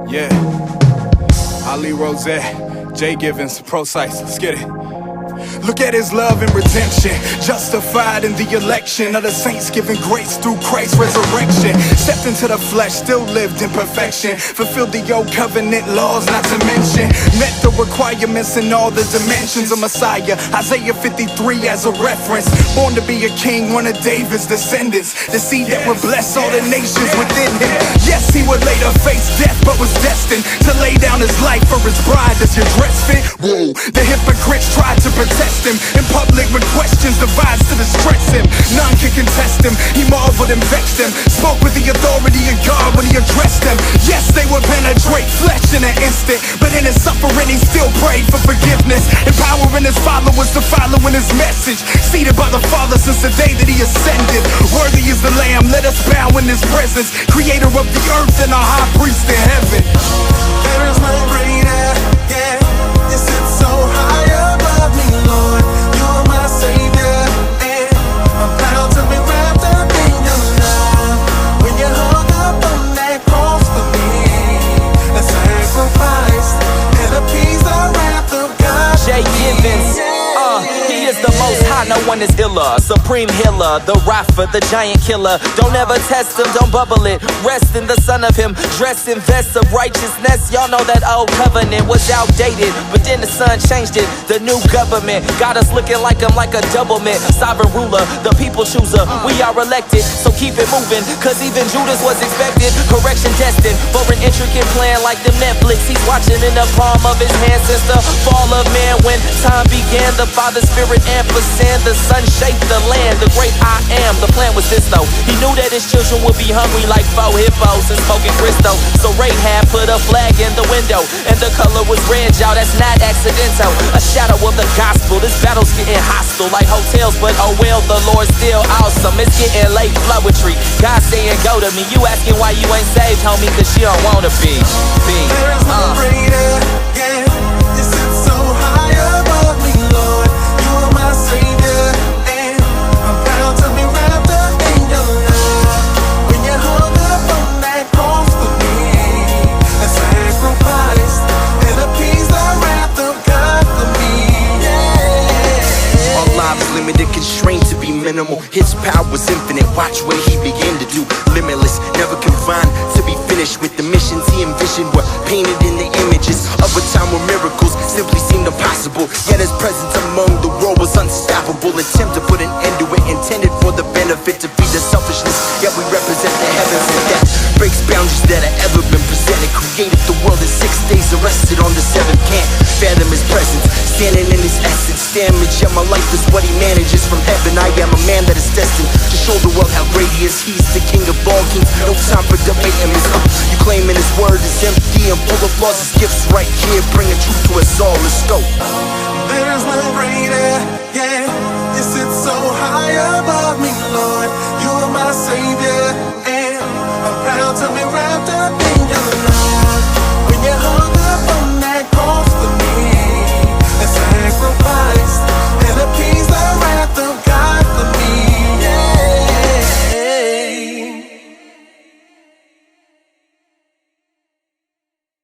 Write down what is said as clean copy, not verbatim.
Yeah. Ali Rozet, JGivens, ProCyse, let's get it. Look at his love and redemption, justified in the election of the saints, giving grace through Christ's resurrection. Stepped into the flesh, still lived in perfection, fulfilled the old covenant laws, not to mention met the requirements in all the dimensions of Messiah. Isaiah 53 as a reference, born to be a king, one of David's descendants, the seed that would bless all the nations within him. Yes, he would later face death, but was destined to lay down his life for his bride. Does your dress fit? Whoa. The hypocrites tried to protest him in public with questions devised to distress him. None can contest him. He marveled and vexed them, spoke with the authority of God when he addressed them. Yes, they would penetrate flesh in an instant, but in his suffering he still prayed for forgiveness, empowering his followers to follow in his message. Seated by the Father since the day that he ascended. Worthy is the Lamb, let us bow in his presence, creator of the earth and our high priest in heaven. There is no greater, yeah. You sit so high above me, Lord. You're my Savior, and I'm proud to be wrapped up in your love. When you hung up on that cross for me, a sacrifice and a piece of wrath of God. JGivens, he is the most high, no one is iller. Supreme healer, the Rapha, the giant killer. Don't ever test him, don't bubble it. Rest in the son of him, dressed in vests of righteousness. Y'all know that old covenant was outdated, but then the son changed it. The new government got us looking like him, like a double mint. Sovereign ruler, the people chooser. We are elected, so keep it moving, cause even Judas was expected. Correction destined for an intricate plan like the Netflix. He's watching in the palm of his hand since the fall of man. When time began, the Father, Spirit, ampersand, the Son shaped the land, the great I am. The plan was this though, he knew that his children would be hungry like 4 hippos and smoking Cristo. So Rahab put a flag in the window, and the color was red, y'all, that's not accidental. A shadow of the gospel, this battle's getting hostile like hotels, but oh well, the Lord's still awesome. It's getting late poetry, God saying go to me. You asking why you ain't saved, homie, cause you don't wanna be. There is no greater, yeah. You sit so high above me, Lord. You're my Savior, and I'm proud to be wrapped up in your love. When you hung up on that cross for me, a sacrifice and a piece of wrath of God for me, yeah. Our lives limited, constrained to be minimal. His power was infinite, watch what he began to do. Limitless, never confined to be finished with the missions he envisioned were painted in the images of a time where miracles simply seemed impossible. Yet his presence among the world was unstoppable. Attempt to put an end to it, intended for the benefit to feed the selfishness. Yet we represent the heavens, and that breaks boundaries that have ever been presented. Created the world in 6 days, arrested on the 7th. Can't fathom his presence, standing in his essence, damage. Yet my life is what he manages from heaven. I am a man that is destined to show the world how great he is. He's the king of all kings, no time for debating this. You claiming his word is empty and full of flaws. His gifts right here, bringing truth to us all. Let's go. There is no greater, yeah. You sit so high above me, Lord. You're my Savior.